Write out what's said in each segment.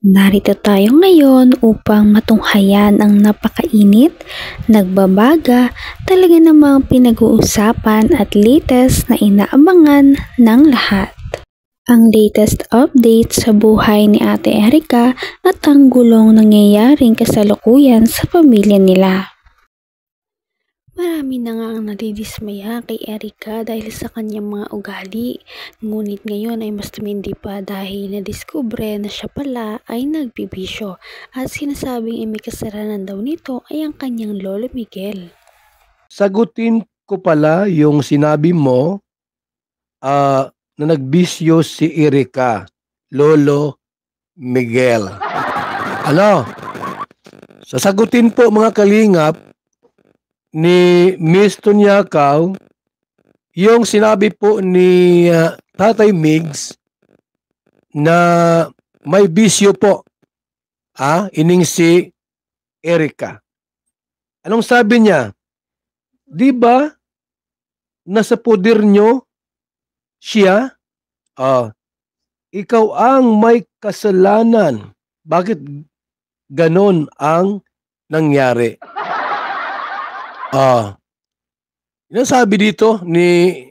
Narito tayo ngayon upang matunghayan ang napakainit, nagbabaga, talaga namang pinag-uusapan at latest na inaabangan ng lahat. Ang latest update sa buhay ni Ate Erica at ang gulong nangyayaring kasalukuyan sa pamilya nila. Marami na nga ang nadidismaya kay Erica dahil sa kanyang mga ugali. Ngunit ngayon ay mas tumindi pa dahil nadiskubre na siya pala ay nagbibisyo at sinasabing may kasalanan daw nito ay ang kanyang Lolo Miguel. Sagutin ko pala yung sinabi mo na nagbisyo si Erica, Lolo Miguel. Ano? Sasagutin po mga kalingap ni Miss Tunyakaw yung sinabi po ni Tatay Migs na may bisyo po ining si Erica. Anong sabi niya? Di ba nasa poder nyo siya? Ikaw ang may kasalanan. Bakit ganon ang nangyari? Yung sabi dito ni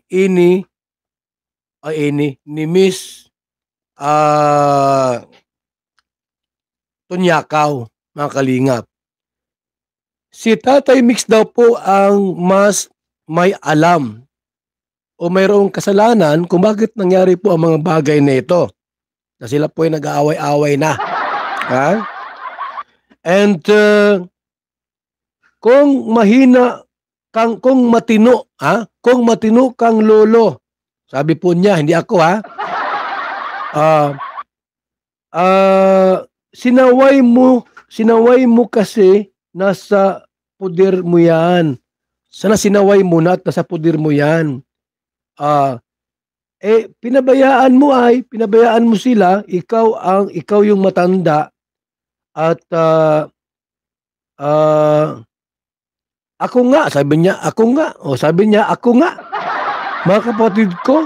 Miss Tunyakaw, mga kalingap. Si Tatay Mix daw po ang mas may alam o mayroong kasalanan kung bakit nangyari po ang mga bagay na ito. Na sila po ay nag-aaway-away na. And kung matino kang lolo, sabi po niya, hindi ako sinaway mo kasi nasa poder mo yan. Sana sinaway mo na at nasa poder mo yan. Pinabayaan mo sila, ikaw yung matanda at ako nga, sabi niya, ako nga. Mga kapatid ko,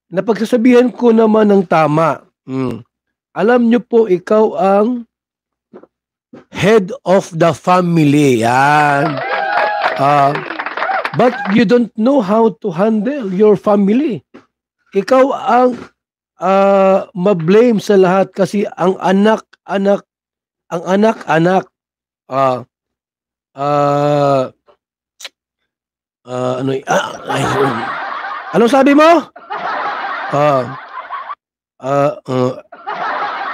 napagsasabihan ko naman ng tama. Alam niyo po, ikaw ang head of the family. Yan. But you don't know how to handle your family. Ikaw ang ma-blame sa lahat kasi ang anak-anak anong sabi mo?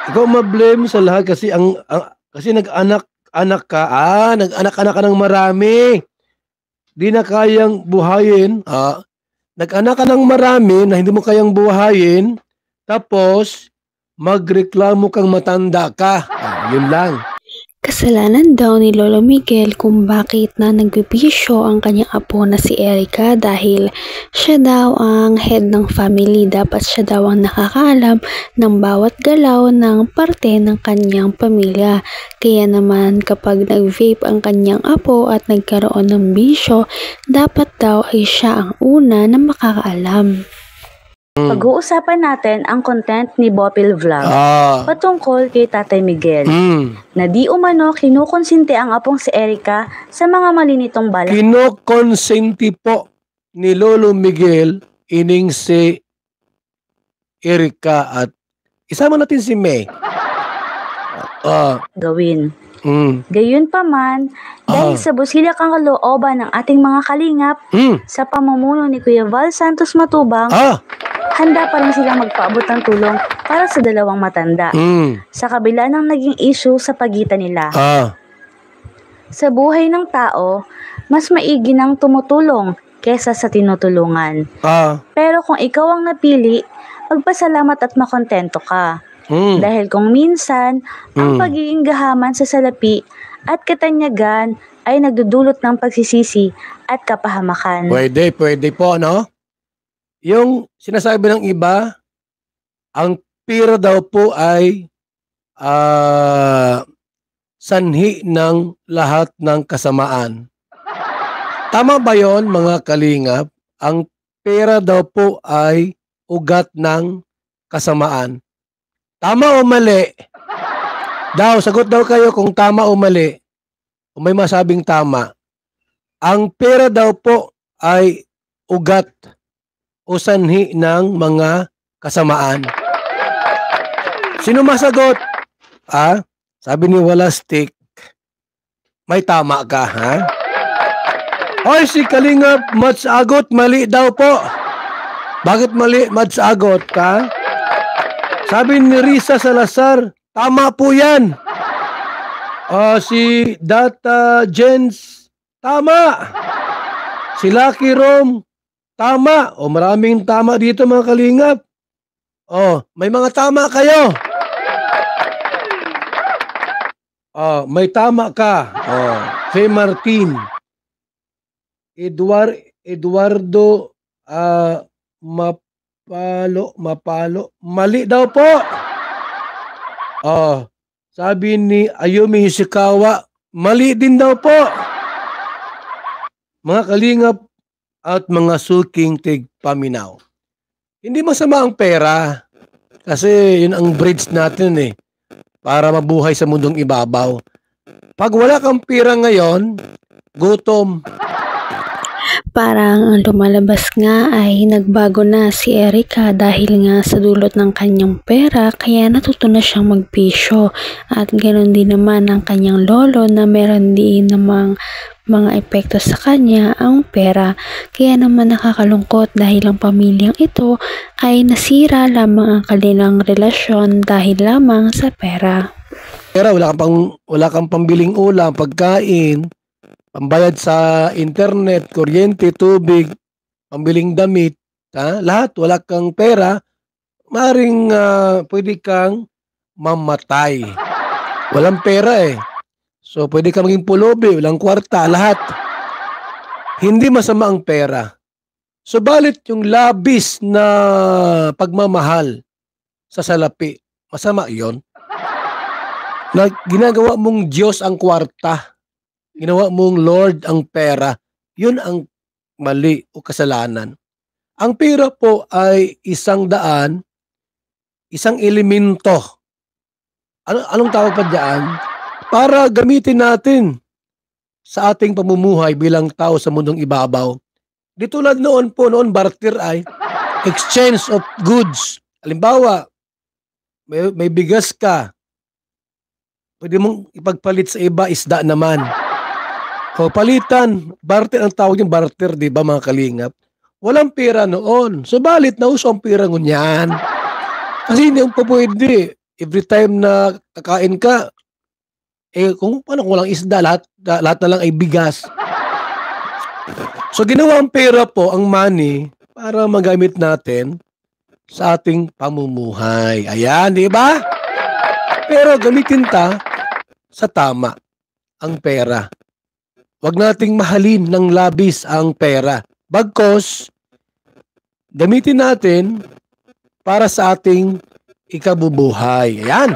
Ikaw ma-blame sa lahat kasi kasi nag-anak ka ng marami. Di na kayang buhayin. Nag-anak ka ng marami na hindi mo kayang buhayin. Tapos magreklamo kang matanda ka. Yun lang. Kasalanan daw ni Lolo Miguel kung bakit na nagbibisyo ang kanyang apo na si Erica dahil siya daw ang head ng family. Dapat siya daw ang nakakaalam ng bawat galaw ng parte ng kanyang pamilya. Kaya naman kapag nag-vape ang kanyang apo at nagkaroon ng bisyo, dapat daw ay siya ang una na makakaalam. Pag-uusapan natin ang content ni Bopil Vlog patungkol kay Tatay Miguel na di umano kinukonsente ang apong si Erica sa mga malinitong balak. Kinukonsente po ni Lolo Miguel ining si Erica at isama natin si May. Gawin. Gayon pa man, dahil sa busilak ang kalooban ng ating mga kalingap sa pamumuno ni Kuya Val Santos Matubang, handa pa rin silang magpaabot ng tulong para sa dalawang matanda sa kabila ng naging issue sa pagitan nila. Sa buhay ng tao, mas maigi ng tumutulong kesa sa tinutulungan. Pero kung ikaw ang napili, magpasalamat at makontento ka. Dahil kung minsan, ang pagiging gahaman sa salapi at katanyagan ay nagdudulot ng pagsisisi at kapahamakan. Pwede po, no? Yung sinasabi ng iba, ang pira daw po ay sanhi ng lahat ng kasamaan. Tama ba yon mga kalingap? Ang pera daw po ay ugat ng kasamaan. Tama o mali? Sagot daw kayo kung tama o mali. Kung may masabing tama. Ang pera daw po ay ugat o sanhi ng mga kasamaan. Sino masagot? Sabi ni Walastik, may tama ka, ha? Oy, si Kalingap Mads Agot, mali daw po. Bakit mali, Mads Agot, ha? Sabi ni Risa Salazar, tama po yan. Si Data Jens, tama. Si Lucky Rom, tama. Maraming tama dito mga Kalingap. May mga tama kayo. May tama ka. Faye Martin. Eduardo Mapalo. Mali daw po. Sabi ni Ayumi Ishikawa, mali din daw po. Mga Kalingap at mga suking tigpaminaw. Hindi masama ang pera. Kasi yun ang bridge natin para mabuhay sa mundong ibabaw. Pag wala kang pera ngayon, gutom. Parang ang lumalabas nga ay nagbago na si Erica dahil nga sa dulot ng kanyang pera kaya natuto na siyang magbisyo at ganoon din naman ang kanyang lolo na meron din namang mga epekto sa kanya ang pera. Kaya naman nakakalungkot dahil ang pamilyang ito ay nasira lamang ang kanilang relasyon dahil lamang sa pera. Pero wala kang pambiling ulam, pagkain, pambayad sa internet, kuryente, tubig, pambiling damit, lahat wala kang pera, maring pwede kang mamatay. Walang pera So pwede ka maging pulubi, walang kwarta, lahat. Hindi masama ang pera. Subalit yung labis na pagmamahal sa salapi, masama yon. Na ginagawa mong Diyos ang kwarta, ginawa mong Lord ang pera, yun ang mali o kasalanan. Ang pera po ay isang elemento. Anong tawag pa dyan? Para gamitin natin sa ating pamumuhay bilang tao sa mundong ibabaw. Di tulad noon barter ay exchange of goods. Halimbawa, may bigas ka, pwede mong ipagpalit sa iba, isda naman. Palitan, barter ang tawag yung barter, di ba mga Kalingap? Walang pera noon. Subalit, nauso ang pera ngunyan. Kasi hindi pa pwede. Every time na kakain ka, kung walang isda, lahat na lang ay bigas. So, ginawa ang pera po, ang money, para magamit natin sa ating pamumuhay. Ayan, di ba? Pero gamitin sa tama ang pera. Huwag nating mahalin ng labis ang pera. Bagkos, gamitin natin para sa ating ikabubuhay. Ayan.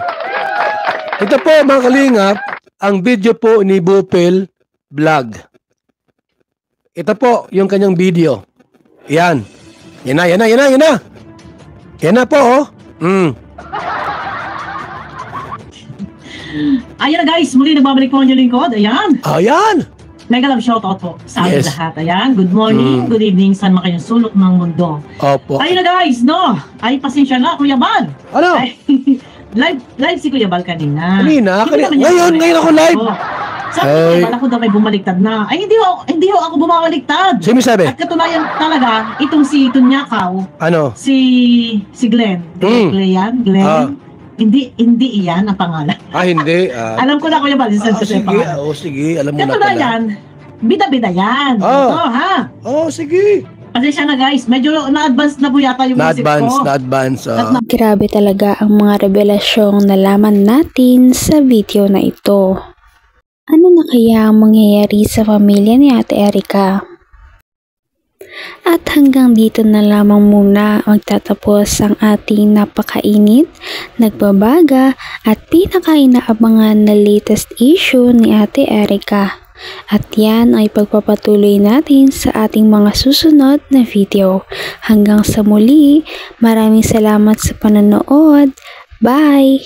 Ito po mga Kalingap, ang video po ni Bupil Vlog. Ito po yung kanyang video. Ayan. Yan na. Yan na po, Ayan na guys, muli nagbabalik po ang inyong lingkod. Ayan. Mega love shoutout po sa ating lahat. Ayan, good morning, good evening, saan man kayong sulok ng mundo. Opo. Ayun na guys, Ay, pasensya na, Kuya Bal. Ano? Live si Kuya Bal kanina. Ngayon ako live. Sabi ko, Kuya Bal, ako daw may bumaliktad na. Ay, hindi ho ako bumabaliktad. Sino sabi? At katunayan talaga, itong si Tunyakaw. Ano? Si Glenn. Glenn. Hindi iyan ang pangalan. Hindi. Alam ko na, Kuya Bal. Sige. Alam mo na pala. Katunayan, bida-bida yan. Ito, ha? Sige. Pasensya na guys, medyo na-advance na po yata yung music ko. Na-advance. Grabe talaga ang mga revelasyong nalaman natin sa video na ito. Ano na kaya ang mangyayari sa pamilya ni Ate Erica? At hanggang dito na lamang muna magtatapos ang ating napakainit, nagbabaga at pinaka-inaabangan na latest issue ni Ate Erica. At yan ay pagpapatuloy natin sa ating mga susunod na video. Hanggang sa muli, maraming salamat sa panonood. Bye!